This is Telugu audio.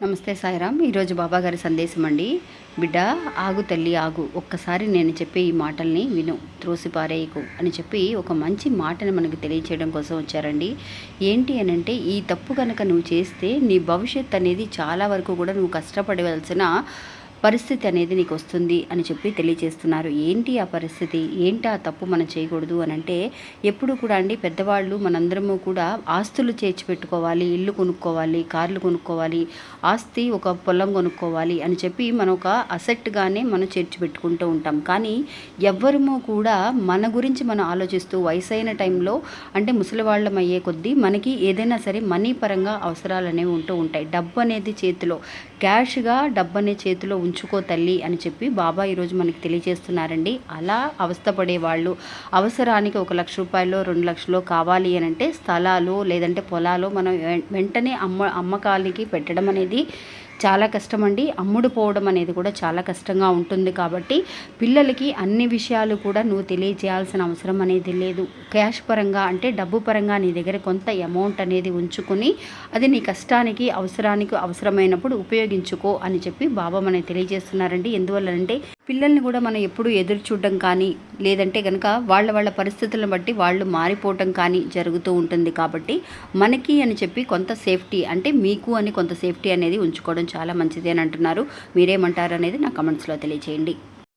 నమస్తే సాయిరామ్. ఈరోజు బాబాగారి సందేశం అండి. బిడ్డ, ఆగు తల్లి ఆగు, ఒక్కసారి నేను చెప్పే ఈ మాటల్ని విను, త్రోసిపారేయకు అని చెప్పి ఒక మంచి మాటను మనకు తెలియచేయడం కోసం వచ్చారండి. ఏంటి అని అంటే, ఈ తప్పు కనుక నువ్వు చేస్తే నీ భవిష్యత్ అనేది చాలా వరకు కూడా నువ్వు కష్టపడవలసిన పరిస్థితి అనేది నీకు వస్తుంది అని చెప్పి తెలియజేస్తున్నారు. ఏంటి ఆ పరిస్థితి, ఏంటి ఆ తప్పు మనం చేయకూడదు అని అంటే, ఎప్పుడు కూడా అండి పెద్దవాళ్ళు మనందరము కూడా ఆస్తులు చేర్చి పెట్టుకోవాలి, ఇల్లు కొనుక్కోవాలి, కార్లు కొనుక్కోవాలి, ఆస్తి ఒక పొలం కొనుక్కోవాలి అని చెప్పి మనం ఒక అసెట్గానే మనం చేర్చి పెట్టుకుంటూ ఉంటాం. కానీ ఎవ్వరము కూడా మన గురించి మనం ఆలోచిస్తూ వయసైన టైంలో అంటే ముసలివాళ్ళం అయ్యే కొద్దీ మనకి ఏదైనా సరే మనీ పరంగా అవసరాలు అనేవి ఉంటూ ఉంటాయి. డబ్బు అనేది చేతిలో, క్యాష్గా డబ్బు అనే చేతిలో ఉంచుకో తల్లి అని చెప్పి బాబా ఈరోజు మనకి తెలియజేస్తున్నారండి. అలా అవస్థపడే వాళ్ళు, అవసరానికి 1,00,000 రూపాయలు 2,00,000 కావాలి అని అంటే స్థలాలు లేదంటే పొలాలు మనం వెంటనే అమ్మకాలకి పెట్టడం అనేది చాలా కష్టం అండి. అమ్ముడు పోవడం అనేది కూడా చాలా కష్టంగా ఉంటుంది. కాబట్టి పిల్లలకి అన్ని విషయాలు కూడా నువ్వు తెలియజేయాల్సిన అవసరం అనేది లేదు. క్యాష్ పరంగా అంటే డబ్బు పరంగా నీ దగ్గర కొంత అమౌంట్ అనేది ఉంచుకుని అది నీ కష్టానికి అవసరానికి అవసరమైనప్పుడు ఉపయోగించుకో అని చెప్పి బాబా మనకి తెలియజేస్తున్నారండి. ఎందువల్లంటే పిల్లల్ని కూడా మనం ఎప్పుడు ఎదురు చూడడం కానీ లేదంటే కనుక వాళ్ళ పరిస్థితులను బట్టి వాళ్ళు మారిపోవటం కానీ జరుగుతూ ఉంటుంది. కాబట్టి మనకి అని చెప్పి కొంత సేఫ్టీ అంటే మీకు అని కొంత సేఫ్టీ అనేది ఉంచుకోవడం చాలా మంచిది అని అంటున్నారు. మీరేమంటారు అనేది నా కమెంట్స్లో తెలియచేయండి.